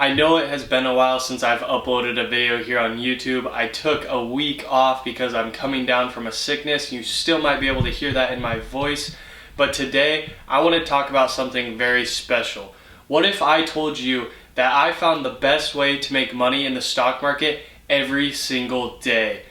I know it has been a while since I've uploaded a video here on YouTube. I took a week off because I'm coming down from a sickness. You still might be able to hear that in my voice. But today, I want to talk about something very special. What if I told you that I found the best way to make money in the stock market every single day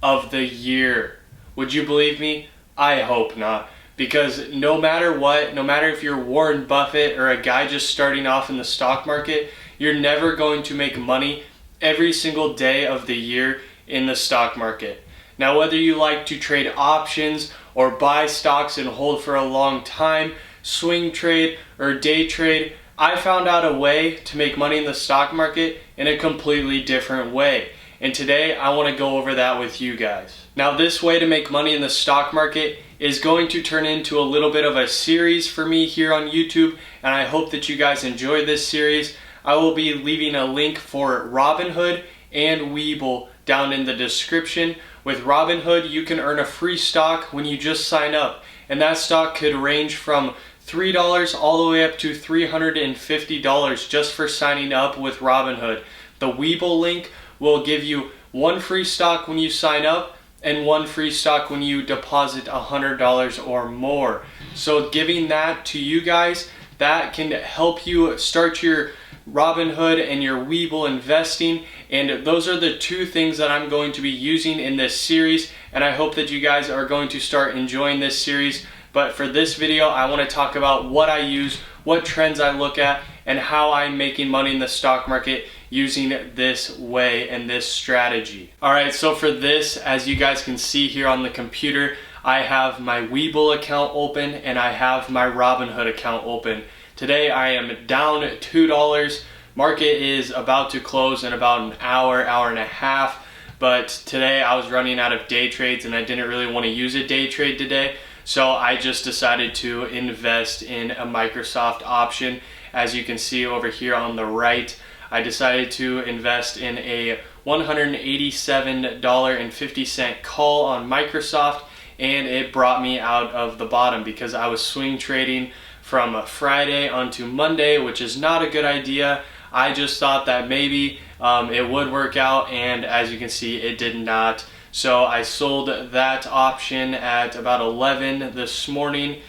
of the year? Would you believe me? I hope not. Because no matter what, no matter if you're Warren Buffett or a guy just starting off in the stock market, you're never going to make money every single day of the year in the stock market. Now, whether you like to trade options or buy stocks and hold for a long time, swing trade or day trade, I found out a way to make money in the stock market in a completely different way. And today I want to go over that with you guys. Now, this way to make money in the stock market is going to turn into a little bit of a series for me here on YouTube, and I hope that you guys enjoy this series. I will be leaving a link for Robinhood and Webull down in the description. With Robinhood, you can earn a free stock when you just sign up, and that stock could range from $3 all the way up to $350 just for signing up with Robinhood. The Webull link will give you one free stock when you sign up and one free stock when you deposit $100 or more. So giving that to you guys, that can help you start your Robinhood and your Webull investing, and those are the two things that I'm going to be using in this series, and I hope that you guys are going to start enjoying this series. But for this video, I want to talk about what I use, what trends I look at, and how I'm making money in the stock market using this way and this strategy. Alright, so for this, as you guys can see here on the computer, I have my Webull account open and I have my Robinhood account open. Today I am down $2. Market is about to close in about an hour, hour and a half, but today I was running out of day trades and I didn't really want to use a day trade today, so I just decided to invest in a Microsoft option. As you can see over here on the right, I decided to invest in a $187.50 call on Microsoft, and it brought me out of the bottom because I was swing trading from Friday onto Monday, which is not a good idea. I just thought that maybe it would work out, and as you can see, it did not. So I sold that option at about 11 this morning.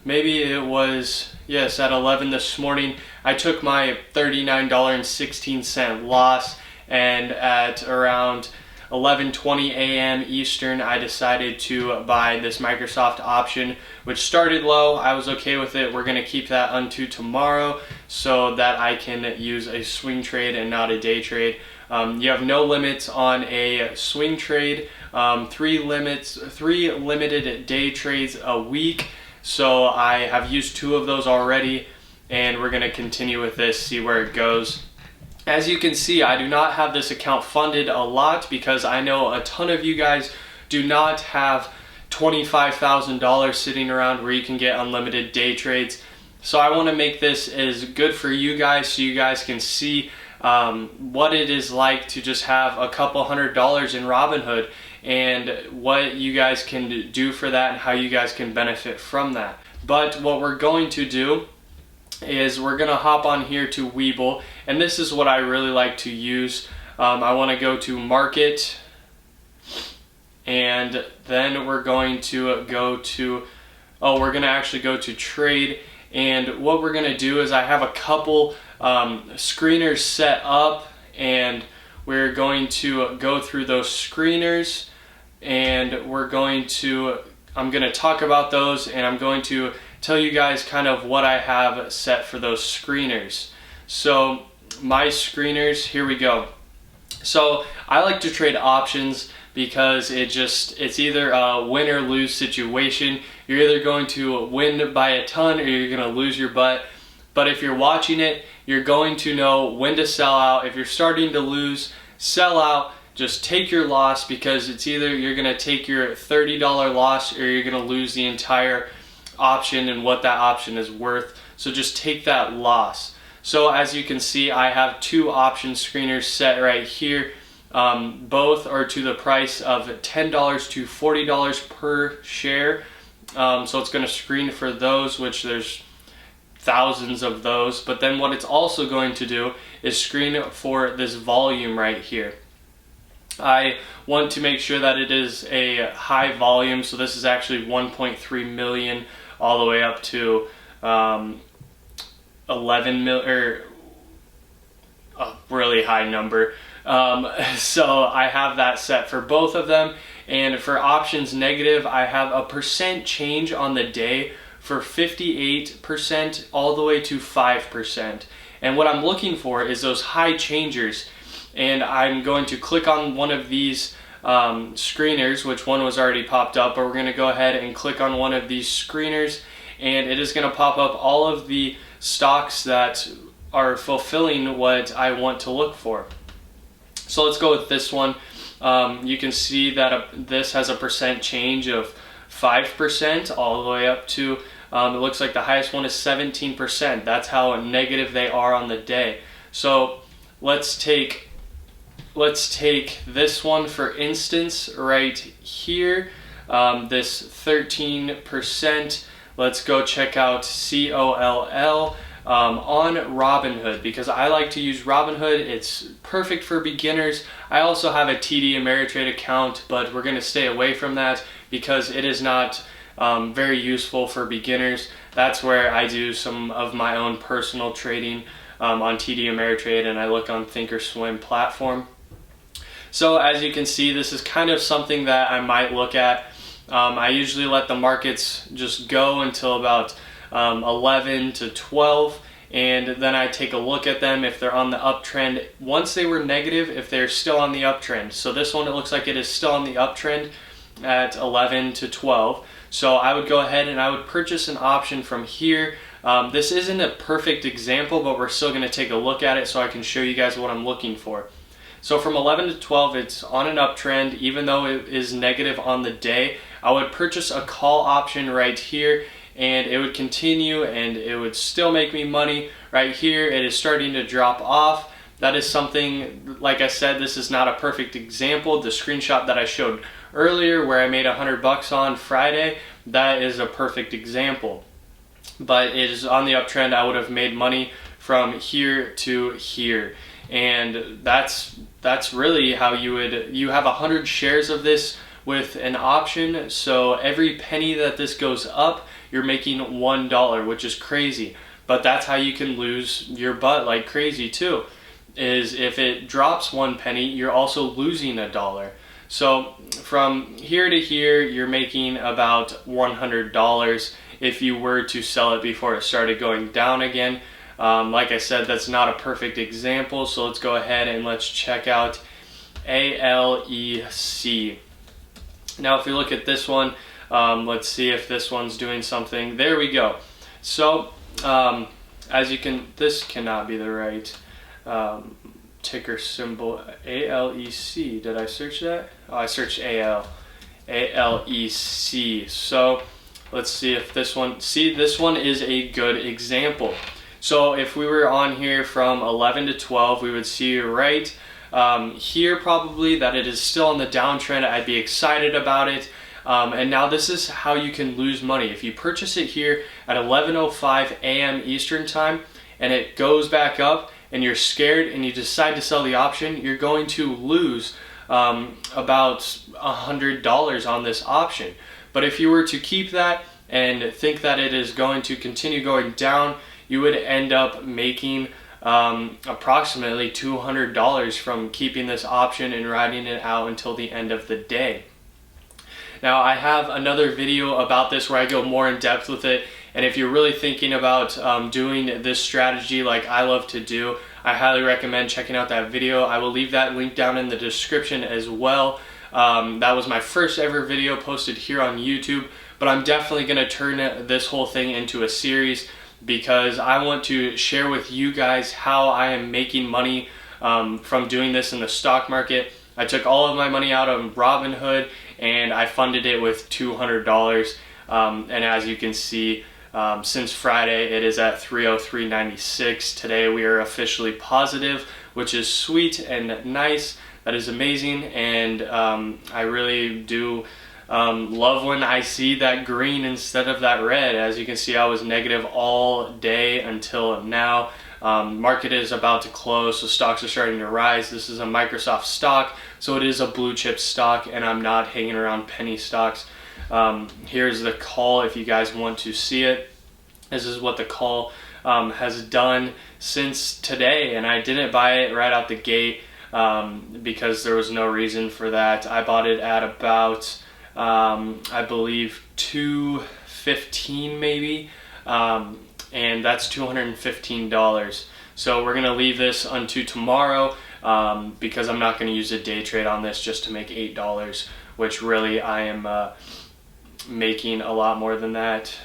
Maybe it was, yes, at 11 this morning. I took my $39.16 loss, and at around 11:20 a.m. Eastern, I decided to buy this Microsoft option, which started low. I was okay with it. We're going to keep that unto tomorrow so that I can use a swing trade and not a day trade. You have no limits on a swing trade, three limited day trades a week. So I have used 2 of those already, and we're going to continue with this, see where it goes. As you can see, I do not have this account funded a lot because I know a ton of you guys do not have $25,000 sitting around where you can get unlimited day trades. So I want to make this as good for you guys so you guys can see what it is like to just have a couple $100 in Robinhood and what you guys can do for that and how you guys can benefit from that. But what we're going to do is we're going to hop on here to Webull, and this is what I really like to use. I want to go to Market, and then we're going to go to, we're going to actually go to Trade, and what we're going to do is I have a couple screeners set up, and we're going to go through those screeners, and I'm going to talk about those, and I'm going to tell you guys kind of what I have set for those screeners. So my screeners, here we go. So I like to trade options because it's either a win or lose situation. You're either going to win by a ton or you're going to lose your butt. But if you're watching it, you're going to know when to sell out. If you're starting to lose, sell out. Just take your loss, because it's either you're going to take your $30 loss or you're going to lose the entire option and what that option is worth. So just take that loss. So as you can see, I have 2 option screeners set right here. Both are to the price of $10 to $40 per share. So it's going to screen for those, which there's thousands of those. But then what it's also going to do is screen for this volume right here. I want to make sure that it is a high volume, so this is actually 1.3 million all the way up to 11 mil, or a really high number. So I have that set for both of them. And for options negative, I have a percent change on the day for 58% all the way to 5%. And what I'm looking for is those high changers. And I'm going to click on one of these screeners, which one was already popped up, but we're going to go ahead and click on one of these screeners, and it is going to pop up all of the stocks that are fulfilling what I want to look for. So let's go with this one. You can see that this has a percent change of 5% all the way up to, it looks like the highest one is 17%. That's how negative they are on the day. So let's take this one for instance right here, this 13%. Let's go check out COLL on Robinhood, because I like to use Robinhood. It's perfect for beginners. I also have a TD Ameritrade account, but we're going to stay away from that because it is not very useful for beginners. That's where I do some of my own personal trading on TD Ameritrade, and I look on Thinkorswim platform. So as you can see, this is kind of something that I might look at. I usually let the markets just go until about 11 to 12, and then I take a look at them if they're on the uptrend. Once they were negative, if they're still on the uptrend. So this one, it looks like it is still on the uptrend at 11 to 12. So I would go ahead and I would purchase an option from here. This isn't a perfect example, but we're still going to take a look at it so I can show you guys what I'm looking for. So from 11 to 12, it's on an uptrend, even though it is negative on the day. I would purchase a call option right here, and it would continue, and it would still make me money. Right here, it is starting to drop off. That is something, like I said, this is not a perfect example. The screenshot that I showed earlier where I made $100 on Friday, that is a perfect example. But it is on the uptrend. I would have made money from here to here. And that's really how you have 100 shares of this with an option. So every penny that this goes up, you're making $1, which is crazy. But that's how you can lose your butt like crazy too, is if it drops 1 penny, you're also losing $1. So from here to here, you're making about $100 if you were to sell it before it started going down again. Like I said, that's not a perfect example, so let's go ahead and let's check out ALEC. Now if we look at this one, let's see if this one's doing something. There we go. So as you can, this cannot be the right ticker symbol. ALEC, did I search that? Oh, I searched ALEC. So let's see if this one, this one is a good example. So if we were on here from 11 to 12, we would see right here probably that it is still on the downtrend. I'd be excited about it. And now this is how you can lose money. If you purchase it here at 11:05 a.m. Eastern time and it goes back up and you're scared and you decide to sell the option, you're going to lose about $100 on this option. But if you were to keep that and think that it is going to continue going down, you would end up making approximately $200 from keeping this option and riding it out until the end of the day. Now I have another video about this where I go more in depth with it, and if you're really thinking about doing this strategy like I love to do, I highly recommend checking out that video. I will leave that link down in the description as well. That was my first ever video posted here on YouTube, but I'm definitely going to turn this whole thing into a series, because I want to share with you guys how I am making money from doing this in the stock market. I took all of my money out of Robinhood and I funded it with $200. And as you can see, since Friday it is at 303.96. Today we are officially positive, which is sweet and nice. That is amazing, and I really do Love when I see that green instead of that red. As you can see, I was negative all day until now. Market is about to close, so stocks are starting to rise. This is a Microsoft stock, so it is a blue chip stock, and I'm not hanging around penny stocks. Here's the call if you guys want to see it. This is what the call has done since today, and I didn't buy it right out the gate because there was no reason for that. I bought it at about I believe $215 maybe, and that's $215. So we're gonna leave this unto tomorrow because I'm not gonna use a day trade on this just to make $8, which really I am making a lot more than that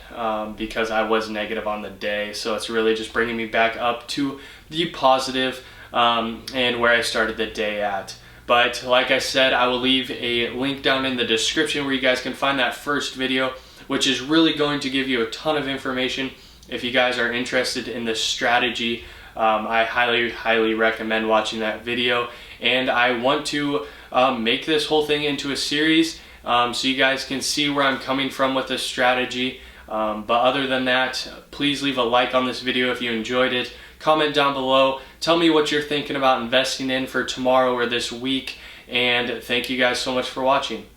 because I was negative on the day. So it's really just bringing me back up to the positive and where I started the day at. But like I said, I will leave a link down in the description where you guys can find that first video, which is really going to give you a ton of information. If you guys are interested in this strategy, I highly recommend watching that video. And I want to make this whole thing into a series so you guys can see where I'm coming from with this strategy. But other than that, please leave a like on this video if you enjoyed it. Comment down below. Tell me what you're thinking about investing in for tomorrow or this week. And thank you guys so much for watching.